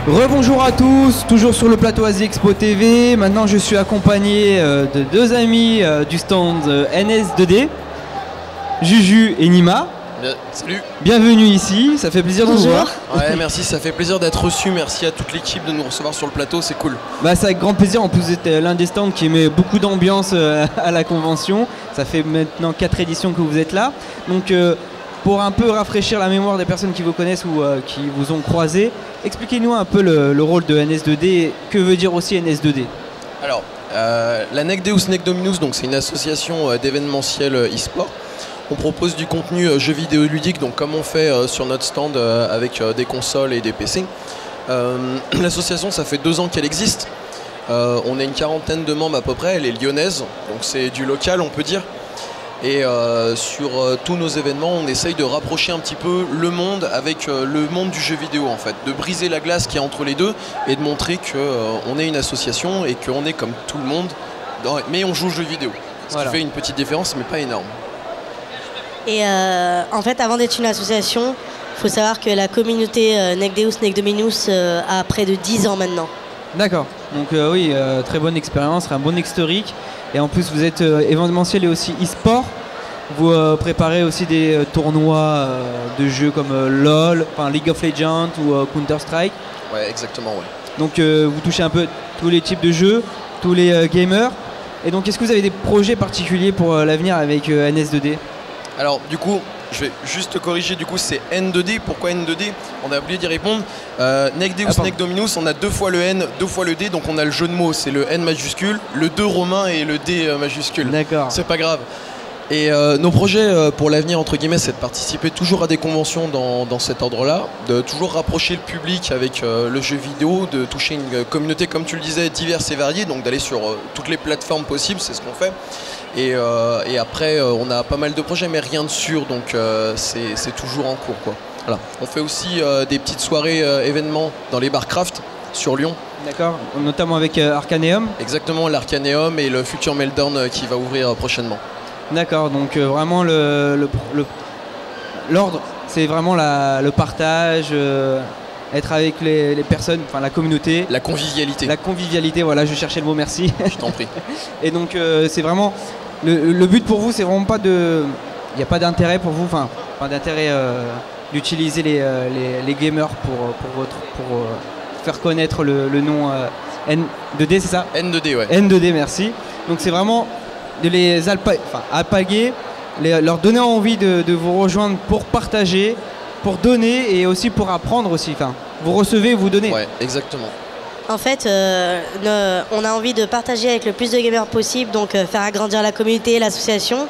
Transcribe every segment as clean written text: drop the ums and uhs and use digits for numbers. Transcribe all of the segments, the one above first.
Rebonjour à tous, toujours sur le plateau Asie Expo TV. Maintenant je suis accompagné de deux amis du stand NS2D, Juju et Nima. Salut. Bienvenue ici, ça fait plaisir de vous voir. Ouais, merci, ça fait plaisir d'être reçu. Merci à toute l'équipe de nous recevoir sur le plateau, c'est cool. Bah, c'est avec grand plaisir, en plus vous êtes l'un des stands qui met beaucoup d'ambiance à la convention. Ça fait maintenant 4 éditions que vous êtes là. Donc pour un peu rafraîchir la mémoire des personnes qui vous connaissent ou qui vous ont croisé, expliquez-nous un peu le rôle de NS2D et que veut dire aussi NS2D. Alors, la NECDEUS NEC Dominus, donc c'est une association d'événementiel e-sport. On propose du contenu jeux vidéo ludique, donc comme on fait sur notre stand avec des consoles et des PC. L'association, ça fait 2 ans qu'elle existe. On a une 40aine de membres à peu près, elle est lyonnaise, donc c'est du local on peut dire. Et sur tous nos événements, on essaye de rapprocher un petit peu le monde avec le monde du jeu vidéo en fait, de briser la glace qu'il y a entre les deux et de montrer qu'on est une association et qu'on est comme tout le monde, mais on joue aux jeux vidéo. Ce qui fait une petite différence, mais pas énorme. Et en fait, avant d'être une association, il faut savoir que la communauté NECDEUS NEC Dominus a près de 10 ans maintenant. D'accord, donc oui, très bonne expérience, un bon historique. Et en plus, vous êtes événementiel et aussi e-sport. Vous préparez aussi des tournois de jeux comme LOL, enfin League of Legends ou Counter-Strike. Ouais, exactement, ouais. Donc vous touchez un peu tous les types de jeux, tous les gamers. Et donc, est-ce que vous avez des projets particuliers pour l'avenir avec NS2D ? Alors du coup, je vais juste te corriger, du coup c'est N2D. Pourquoi N2D? On a oublié d'y répondre. NECDEUS NEC Dominus, on a 2 fois le N, 2 fois le D, donc on a le jeu de mots, c'est le N majuscule, le 2 romain et le D majuscule. D'accord. C'est pas grave. Et nos projets pour l'avenir, entre guillemets, c'est de participer toujours à des conventions dans cet ordre-là, de toujours rapprocher le public avec le jeu vidéo, de toucher une communauté, comme tu le disais, diverse et variée, donc d'aller sur toutes les plateformes possibles, c'est ce qu'on fait. Et après, on a pas mal de projets, mais rien de sûr, donc c'est toujours en cours, quoi. Voilà. On fait aussi des petites soirées événements dans les bars craft sur Lyon. D'accord, notamment avec Arcaneum. Exactement, l'Arcaneum et le futur Meltdown qui va ouvrir prochainement. D'accord, donc vraiment l'ordre, c'est vraiment le partage, être avec les personnes, enfin la communauté. La convivialité. La convivialité, voilà, je cherchais le mot, merci. Je t'en prie. Et donc c'est vraiment, le but pour vous, c'est vraiment pas de... Il n'y a pas d'intérêt pour vous, enfin, pas d'intérêt d'utiliser les gamers pour faire connaître le nom N2D, c'est ça? N2D, ouais. N2D, merci. Donc c'est vraiment de les alpaguer, leur donner envie de vous rejoindre pour partager, pour donner et aussi pour apprendre aussi. Enfin, vous recevez, vous donnez. Ouais, exactement. En fait, on a envie de partager avec le plus de gamers possible, donc faire agrandir la communauté, l'association,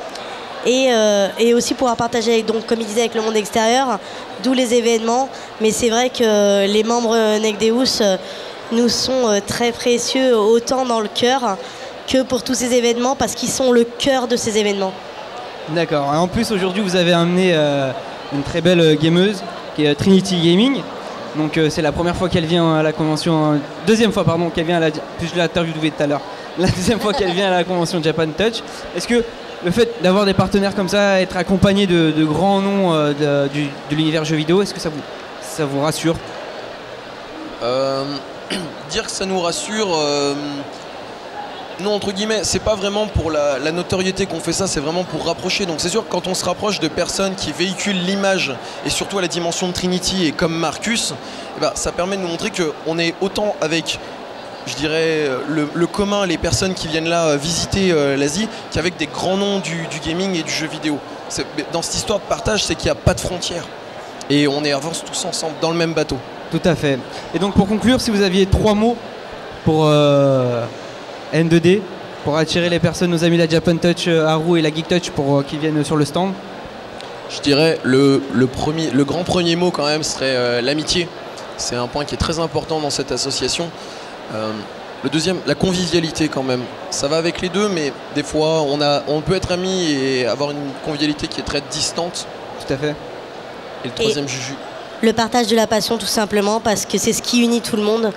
et aussi pouvoir partager, donc, comme il disait, avec le monde extérieur, d'où les événements. Mais c'est vrai que les membres NECDEUS nous sont très précieux, autant dans le cœur que pour tous ces événements, parce qu'ils sont le cœur de ces événements. D'accord. En plus, aujourd'hui, vous avez amené une très belle gameuse, qui est Trinity Gaming. Donc c'est la première fois qu'elle vient à la convention, deuxième fois pardon, qu'elle vient à puis je l'ai interviewée tout à l'heure, la deuxième fois qu'elle vient à la convention Japan Touch. Est-ce que le fait d'avoir des partenaires comme ça, être accompagné de grands noms de l'univers jeux vidéo, est-ce que ça vous rassure? Dire que ça nous rassure, non, entre guillemets, c'est pas vraiment pour la notoriété qu'on fait ça, c'est vraiment pour rapprocher. Donc c'est sûr que quand on se rapproche de personnes qui véhiculent l'image et surtout à la dimension de Trinity et comme Marcus, eh ben, ça permet de nous montrer qu'on est autant avec, je dirais, le commun, les personnes qui viennent là visiter l'Asie, qu'avec des grands noms du gaming et du jeu vidéo. Dans cette histoire de partage, c'est qu'il n'y a pas de frontières. Et on avance tous ensemble dans le même bateau. Tout à fait. Et donc pour conclure, si vous aviez 3 mots pour N2D, pour attirer les personnes, nos amis de la Japan Touch, Haru et la Geek Touch pour qu'ils viennent sur le stand? Je dirais le grand premier mot quand même serait l'amitié. C'est un point qui est très important dans cette association. Le deuxième, la convivialité quand même. Ça va avec les deux, mais des fois on peut être amis et avoir une convivialité qui est très distante. Tout à fait. Et le troisième, Juju. Le partage de la passion tout simplement, parce que c'est ce qui unit tout le monde.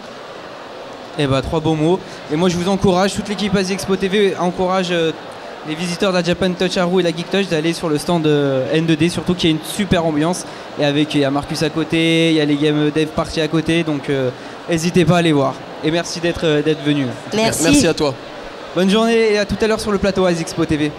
Eh bah 3 beaux mots. Et moi je vous encourage, toute l'équipe Asie Expo TV encourage les visiteurs de la Japan Touch Haru et la Geek Touch d'aller sur le stand N2D, surtout qu'il y a une super ambiance. Et avec, il y a Marcus à côté, il y a les Game Dev Party à côté, donc n'hésitez pas à aller voir. Et merci d'être venu. Merci. Merci à toi. Bonne journée et à tout à l'heure sur le plateau ASEXPO TV.